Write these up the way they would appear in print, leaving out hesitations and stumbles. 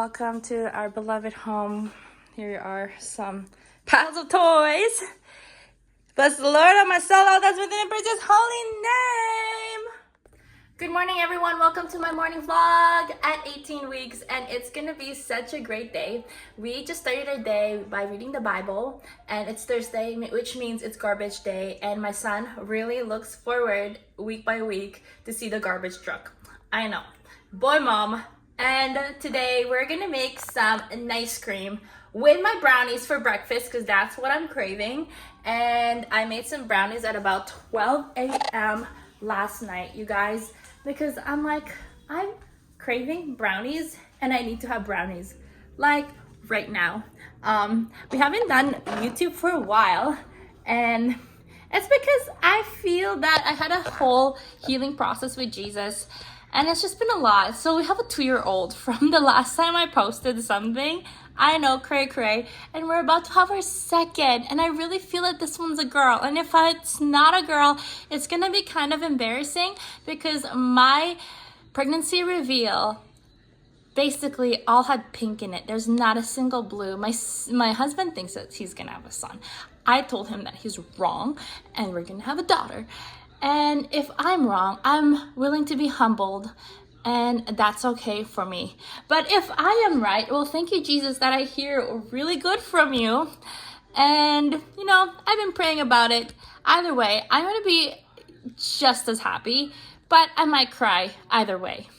welcome to our beloved home. Here are some piles of toys. Bless the Lord, on my soul, all that's within, praise His holy name. Good morning, everyone. Welcome to my morning vlog at 18 weeks, and it's gonna be such a great day. We just started our day by reading the Bible, and it's Thursday, which means it's garbage day, and my son really looks forward week by week to see the garbage truck. I know, boy mom. And today we're gonna make some ice cream with my brownies for breakfast because that's what I'm craving. And I made some brownies at about 12 a.m. last night, you guys, because I'm craving brownies and I need to have brownies like right now. We haven't done YouTube for a while, and it's because I feel that I had a whole healing process with Jesus, and it's just been a lot. So we have a 2-year-old from the last time I posted something. I know, cray, and we're about to have our second, and I really feel that this one's a girl. And if it's not a girl, it's gonna be kind of embarrassing because my pregnancy reveal basically all had pink in it. There's not a single blue. My husband thinks that he's gonna have a son. I told him that he's wrong, and we're gonna have a daughter. And if I'm wrong, I'm willing to be humbled, and that's okay for me. But if I am right, well, thank you, Jesus, that I hear really good from you. And, you know, I've been praying about it. Either way, I'm going to be just as happy, but I might cry either way.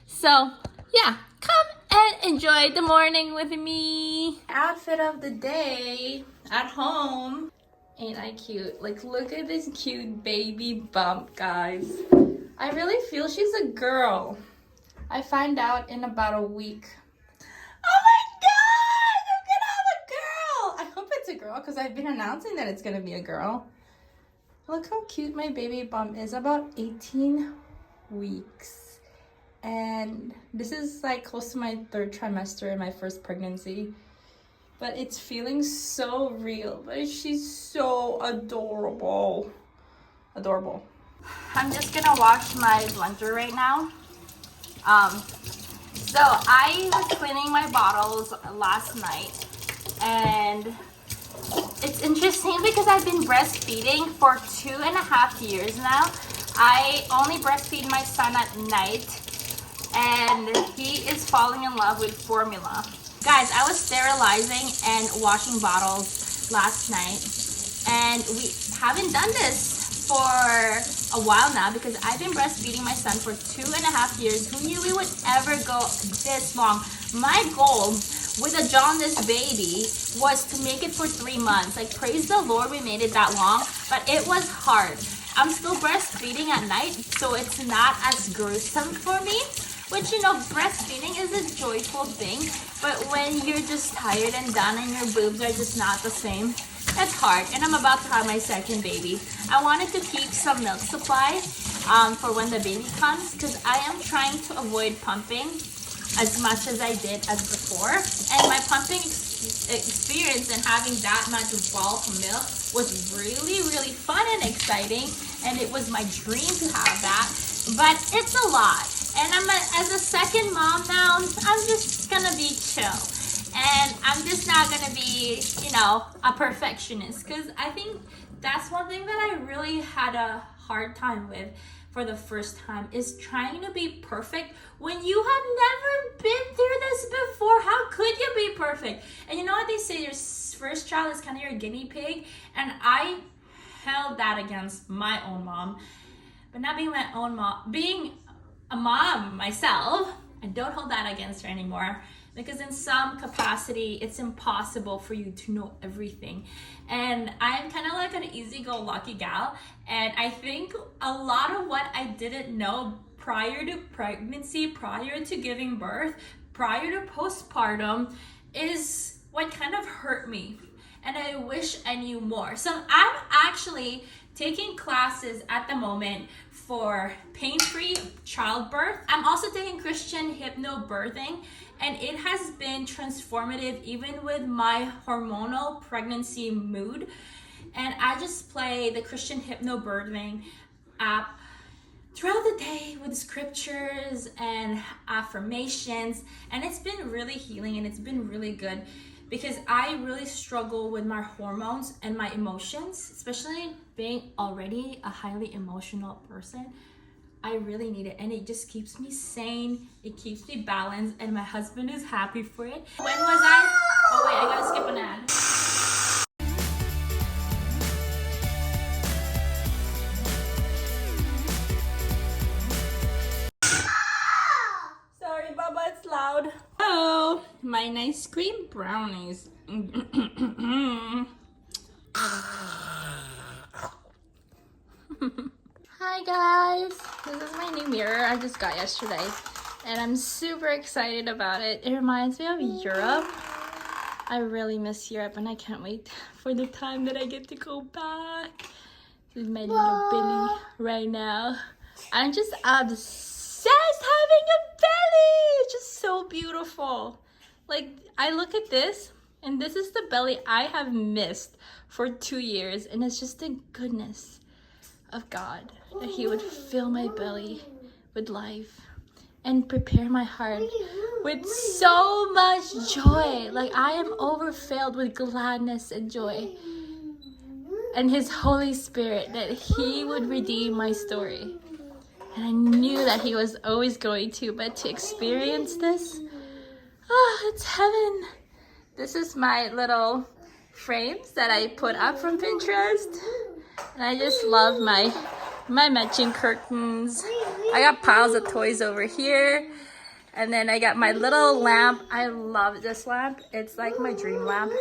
So, yeah, come and enjoy the morning with me. Outfit of the day at home. Ain't I cute? Like, look at this cute baby bump, guys. I really feel she's a girl. I find out in about a week. Oh my God! I'm gonna have a girl! I hope it's a girl because I've been announcing that it's gonna be a girl. Look how cute my baby bump is. About 18 weeks. And this is like close to my 3rd trimester in my first pregnancy. But it's feeling so real. But she's so adorable. Adorable. I'm just gonna wash my blender right now. So I was cleaning my bottles last night, and it's interesting because I've been breastfeeding for 2.5 years now. I only breastfeed my son at night, and he is falling in love with formula. Guys, I was sterilizing and washing bottles last night, and we haven't done this for a while now because I've been breastfeeding my son for 2.5 years. Who knew we would ever go this long? My goal with a jaundiced baby was to make it for 3 months. Like, praise the Lord, we made it that long, but it was hard. I'm still breastfeeding at night, so it's not as gruesome for me. Which, you know, breastfeeding is a joyful thing, but when you're just tired and done and your boobs are just not the same, it's hard. And I'm about to have my second baby. I wanted to keep some milk supply for when the baby comes because I am trying to avoid pumping as much as I did as before. And my pumping experience and having that much bulk milk was really, really fun and exciting. And it was my dream to have that. But it's a lot. And as a second mom now, I'm just gonna be chill. And I'm just not gonna be, you know, a perfectionist. Because I think that's one thing that I really had a hard time with for the first time is trying to be perfect when you have never been through this before. How could you be perfect? And you know what they say, your first child is kind of your guinea pig. And I held that against my own mom. But not being my own mom, being a mom myself, I don't hold that against her anymore because in some capacity it's impossible for you to know everything, and I'm kind of like an easy-go-lucky gal, and I think a lot of what I didn't know prior to pregnancy, prior to giving birth, prior to postpartum is what kind of hurt me, and I wish I knew more. So I'm actually taking classes at the moment for pain-free childbirth. I'm also taking Christian hypnobirthing, and it has been transformative even with my hormonal pregnancy mood. And I just play the Christian hypnobirthing app throughout the day with scriptures and affirmations, and it's been really healing and it's been really good because I really struggle with my hormones and my emotions, especially being already a highly emotional person. I really need it, and it just keeps me sane, it keeps me balanced, and my husband is happy for it. When was I? Oh wait, I gotta skip an ad. Sorry, Baba, it's loud. Oh, my nice cream brownies. Hi guys, this is my new mirror I just got yesterday, and I'm super excited about it. It reminds me of Europe. I really miss Europe, and I can't wait for the time that I get to go back. This is my little belly right now. I'm just obsessed having a belly. It's just so beautiful. Like, I look at this, and this is the belly I have missed for 2 years, and it's just the goodness of God that He would fill my belly with life and prepare my heart with so much joy. Like, I am overfilled with gladness and joy, and His Holy Spirit, that He would redeem my story. And I knew that He was always going to, but to experience this, it's heaven. This is my little frames that I put up from Pinterest. And I just love my matching curtains. I got piles of toys over here. And then I got my little lamp. I love this lamp. It's like my dream lamp.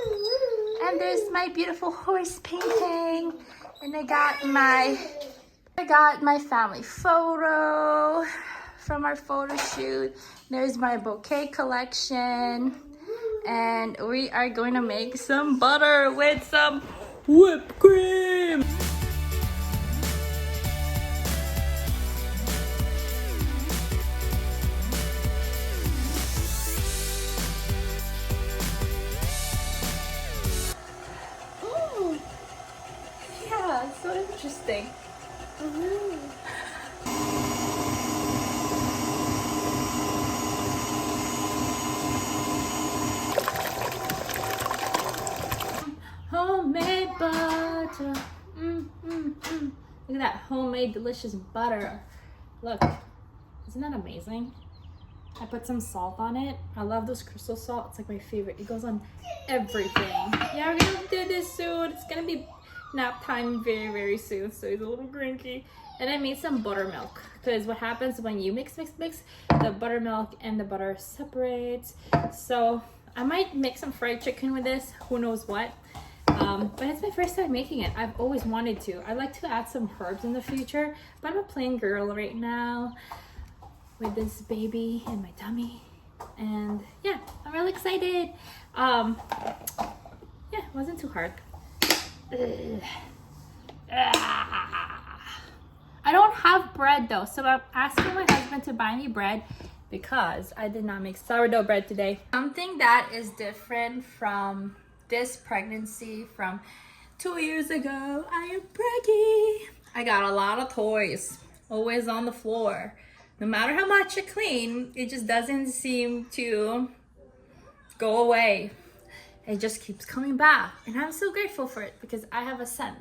And there's my beautiful horse painting. And I got my family photo from our photo shoot. There's my bouquet collection. And we are going to make some butter with some whipped cream. Oh, yeah, so interesting. Homemade butter. Look at that homemade delicious butter. Look, isn't that amazing? I put some salt on it. I love those crystal salt. It's like my favorite. It goes on everything. Yeah, we're gonna do this soon. It's gonna be nap time very, very soon, so he's a little cranky. And I made some buttermilk, because what happens when you mix, the buttermilk and the butter separates. So I might make some fried chicken with this. Who knows what? But it's my first time making it. I've always wanted to. I'd like to add some herbs in the future, but I'm a plain girl right now with this baby in my tummy. And yeah, I'm really excited. Yeah, it wasn't too hard. I don't have bread though, so I'm asking my husband to buy me bread because I did not make sourdough bread today. Something that is different from this pregnancy from 2 years ago, I am preggy. I got a lot of toys, always on the floor. No matter how much I clean, it just doesn't seem to go away. It just keeps coming back, and I'm so grateful for it because I have a son,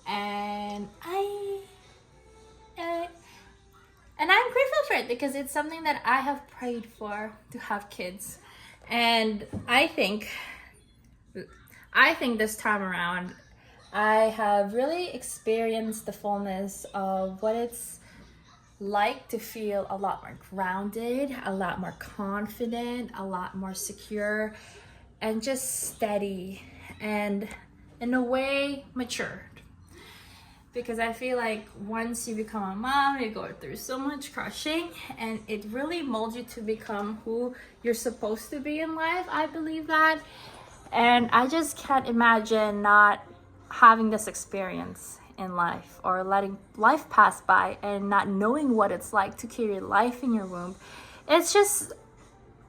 and I'm grateful for it because it's something that I have prayed for, to have kids. And I think this time around I have really experienced the fullness of what it's like to feel a lot more grounded, a lot more confident, a lot more secure, and just steady, and in a way matured. Because I feel like once you become a mom, you go through so much crushing, and it really molds you to become who you're supposed to be in life. I believe that. And I just can't imagine not having this experience in life, or letting life pass by and not knowing what it's like to carry life in your womb. It's just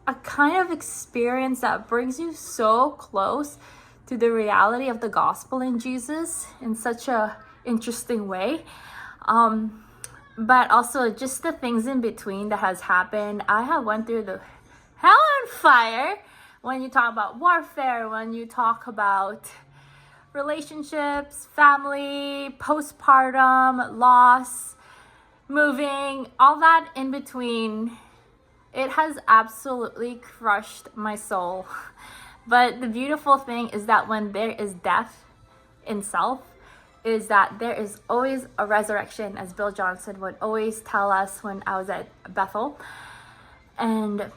a kind of experience that brings you so close to the reality of the gospel in Jesus in such a interesting way. but also just the things in between that has happened. I have went through the hell on fire when you talk about warfare, when you talk about relationships, family, postpartum, loss, moving, all that in between. It has absolutely crushed my soul. But the beautiful thing is that when there is death in self, is that there is always a resurrection, as Bill Johnson would always tell us when I was at Bethel. And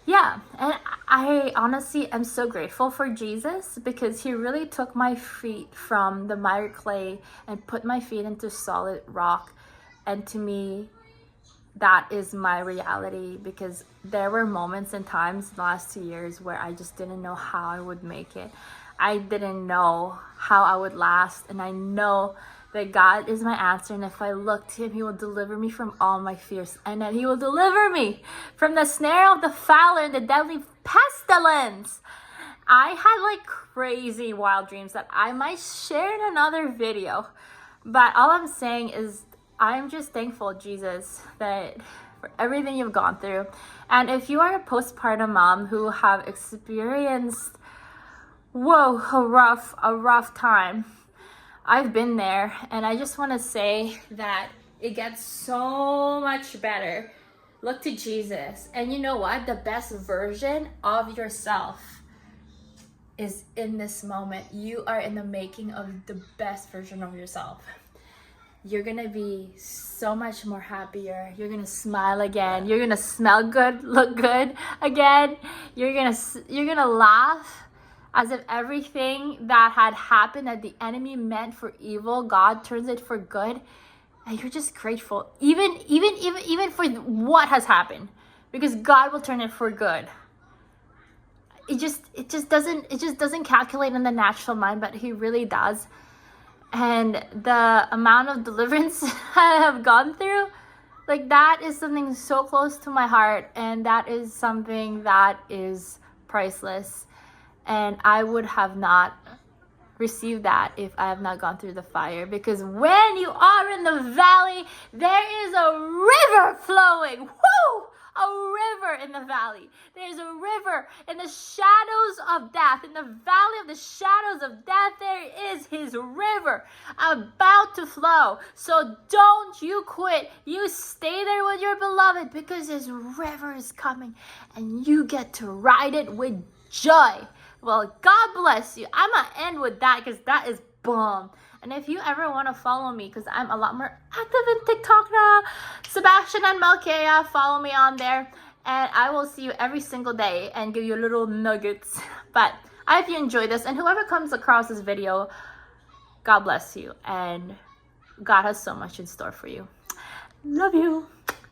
yeah, and I honestly am so grateful for Jesus, because he really took my feet from the miry clay and put my feet into solid rock. And to me, that is my reality, because there were moments and times in the last 2 years where I just didn't know how I would make it. I didn't know how I would last, and I know that God is my answer, and if I look to him, he will deliver me from all my fears, and that he will deliver me from the snare of the fowler and the deadly pestilence. I had like crazy wild dreams that I might share in another video, but all I'm saying is I'm just thankful, Jesus, that for everything you've gone through. And if you are a postpartum mom who have experienced a rough time, I've been there, and I just want to say that it gets so much better. Look to Jesus, and you know what? The best version of yourself is in this moment. You are in the making of the best version of yourself. You're gonna be so much more happier. You're gonna smile again. You're gonna smell good, look good again. You're gonna laugh as if everything that had happened that the enemy meant for evil, God turns it for good. And you're just grateful, even for what has happened, because God will turn it for good. It just doesn't calculate in the natural mind, but he really does. And the amount of deliverance I have gone through, like, that is something so close to my heart, and that is something that is priceless. And I would have not received that if I have not gone through the fire, because when you are in the valley, there is a river flowing. Woo! A river in the valley. There's a river in the shadows of death. In the valley of the shadows of death, there is his river about to flow. So don't you quit. You stay there with your beloved, because his river is coming and you get to ride it with joy. Well, God bless you. I'm going to end with that, because that is bomb. And if you ever want to follow me, because I'm a lot more active in TikTok now, Sebastian and Malkeya, follow me on there. And I will see you every single day and give you little nuggets. But I hope you enjoy this. And whoever comes across this video, God bless you. And God has so much in store for you. Love you.